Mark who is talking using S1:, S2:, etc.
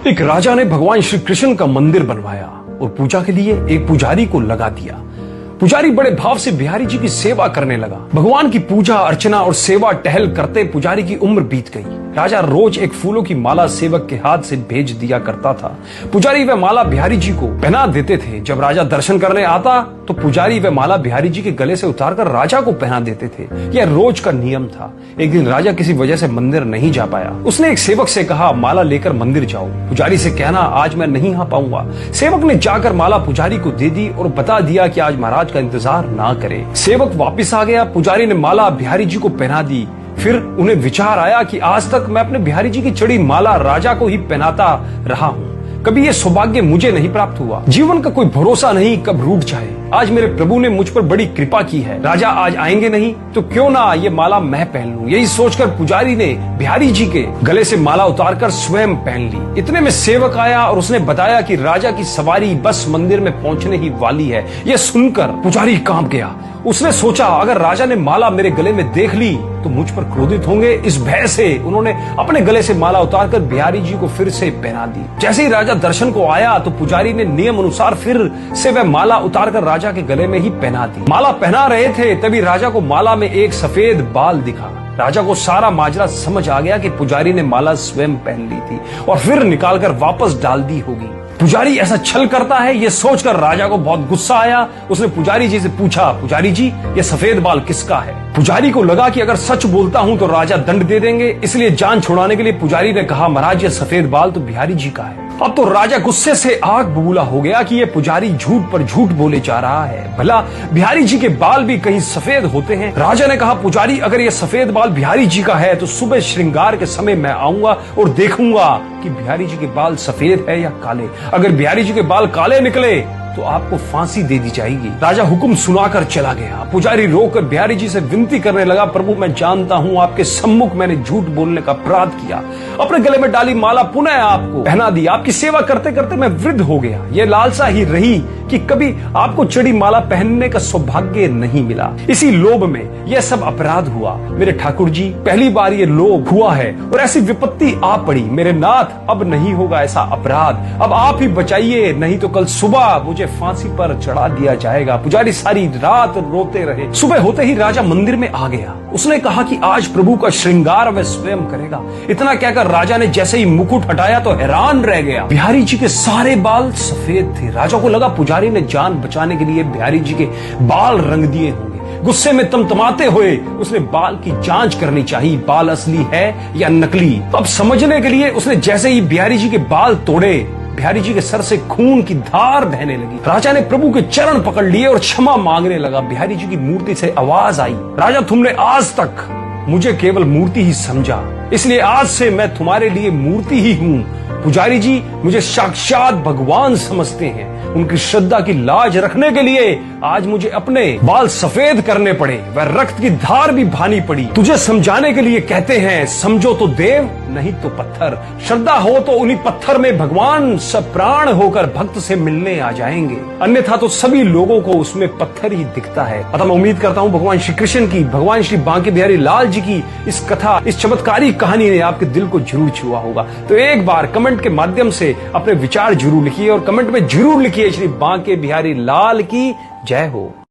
S1: एक राजा ने भगवान श्री कृष्ण का मंदिर बनवाया और पूजा के लिए एक पुजारी को लगा दिया। पुजारी बड़े भाव से बिहारी जी की सेवा करने लगा। भगवान की पूजा अर्चना और सेवा टहल करते पुजारी की उम्र बीत गई। राजा रोज एक फूलों की माला सेवक के हाथ से भेज दिया करता था। पुजारी वह माला बिहारी जी को पहना देते थे। जब राजा दर्शन करने आता तो पुजारी वह माला बिहारी जी के गले से उतारकर राजा को पहना देते थे। यह रोज का नियम था। एक दिन राजा किसी वजह से मंदिर नहीं जा पाया। उसने एक सेवक से कहा, माला लेकर मंदिर जाओ। पुजारी से कहना, आज मैं नहीं आ पाऊंगा। सेवक ने जाकर माला पुजारी को दे दी और बता दिया कि आज महाराज का इंतजार ना करे। सेवक वापिस आ गया। पुजारी ने माला बिहारी जी को पहना दी। फिर उन्हें विचार आया कि आज तक मैं अपने बिहारी जी की चढ़ी माला राजा को ही पहनाता रहा हूँ। कभी ये सौभाग्य मुझे नहीं प्राप्त हुआ। जीवन का कोई भरोसा नहीं कब रूठ जाए। आज मेरे प्रभु ने मुझ पर बड़ी कृपा की है। राजा आज आएंगे नहीं तो क्यों ना ये माला मैं पहन लूं। यही सोचकर पुजारी ने बिहारी जी के गले से माला उतारकर स्वयं पहन ली। इतने में सेवक आया और उसने बताया कि राजा की सवारी बस मंदिर में पहुंचने ही वाली है। यह सुनकर पुजारी कांप गया। उसने सोचा, अगर राजा ने माला मेरे गले में देख ली तो मुझ पर क्रोधित होंगे। इस भय से उन्होंने अपने गले से माला उतारकर बिहारी जी को फिर से पहना दी। जैसे ही राजा दर्शन को आया तो पुजारी ने नियम अनुसार फिर से वह माला उतारकर राजा के गले में ही पहना दी। माला पहना रहे थे तभी राजा को माला में एक सफेद बाल दिखा। राजा को सारा माजरा समझ आ गया कि पुजारी ने माला स्वयं पहन ली थी और फिर निकालकर वापस डाल दी होगी। पुजारी ऐसा छल करता है ये सोचकर राजा को बहुत गुस्सा आया। उसने पुजारी जी से पूछा, पुजारी जी ये सफेद बाल किसका है? पुजारी को लगा कि अगर सच बोलता हूं तो राजा दंड दे देंगे, इसलिए जान छुड़ाने के लिए पुजारी ने कहा, महाराज ये सफेद बाल तो बिहारी जी का है। अब तो राजा गुस्से से आग बबूला हो गया कि ये पुजारी झूठ पर झूठ बोले जा रहा है। भला बिहारी जी के बाल भी कहीं सफेद होते हैं? राजा ने कहा, पुजारी अगर ये सफेद बाल बिहारी जी का है तो सुबह श्रृंगार के समय मैं आऊंगा और देखूंगा कि बिहारी जी के बाल सफेद है या काले। अगर बिहारी जी के बाल काले निकले तो आपको फांसी दे दी जाएगी। राजा हुक्म सुनाकर चला गया। पुजारी रोकर बिहारी जी से विनती करने लगा, प्रभु मैं जानता हूँ आपके सम्मुख मैंने झूठ बोलने का अपराध किया। अपने गले में डाली माला पुनः आपको पहना दी। आपकी सेवा करते करते मैं वृद्ध हो गया। ये लालसा ही रही कि कभी आपको चढ़ी माला पहनने का सौभाग्य नहीं मिला। इसी लोभ में यह सब अपराध हुआ। मेरे ठाकुर जी पहली बार ये लोभ हुआ है और ऐसी विपत्ति आ पड़ी। मेरे नाथ अब नहीं होगा ऐसा अपराध। अब आप ही बचाइए, नहीं तो कल सुबह मुझे फांसी पर चढ़ा दिया जाएगा। पुजारी सारी रात रोते रहे। सुबह होते ही राजा मंदिर में आ गया। उसने कहा कि आज प्रभु का श्रृंगार वह स्वयं करेगा। इतना कहकर राजा ने जैसे ही मुकुट हटाया तो हैरान रह गया। बिहारी जी के सारे बाल सफेद थे। राजा को लगा पुजारी ने जान बचाने के लिए बिहारी जी के बाल रंग दिए होंगे। गुस्से में तमतमाते हुए उसने बाल की जांच करनी चाहिए, बाल असली है या नकली। अब समझने के लिए उसने जैसे ही बिहारी जी के बाल तोड़े, बिहारी जी के सर से खून की धार बहने लगी। राजा ने प्रभु के चरण पकड़ लिए और क्षमा मांगने लगा। बिहारी जी की मूर्ति से आवाज आई, राजा तुमने आज तक मुझे केवल मूर्ति ही समझा, इसलिए आज से मैं तुम्हारे लिए मूर्ति ही हूँ। पुजारी जी मुझे साक्षात भगवान समझते हैं। उनकी श्रद्धा की लाज रखने के लिए आज मुझे अपने बाल सफेद करने पड़े, वह रक्त की धार भी बहानी पड़ी। तुझे समझाने के लिए कहते हैं, समझो तो देव नहीं तो पत्थर। श्रद्धा हो तो उन्हीं पत्थर में भगवान सप्राण होकर भक्त से मिलने आ जाएंगे, अन्यथा तो सभी लोगों को उसमें पत्थर ही दिखता है। अतः मैं उम्मीद करता हूँ भगवान श्री कृष्ण की, भगवान श्री बांके बिहारी लाल जी की इस कथा, इस चमत्कारी कहानी ने आपके दिल को जरूर छुआ होगा। तो एक बार कमेंट के माध्यम से अपने विचार जरूर लिखिए और कमेंट में जरूर लिखिए, श्री बांके बिहारी लाल की जय हो।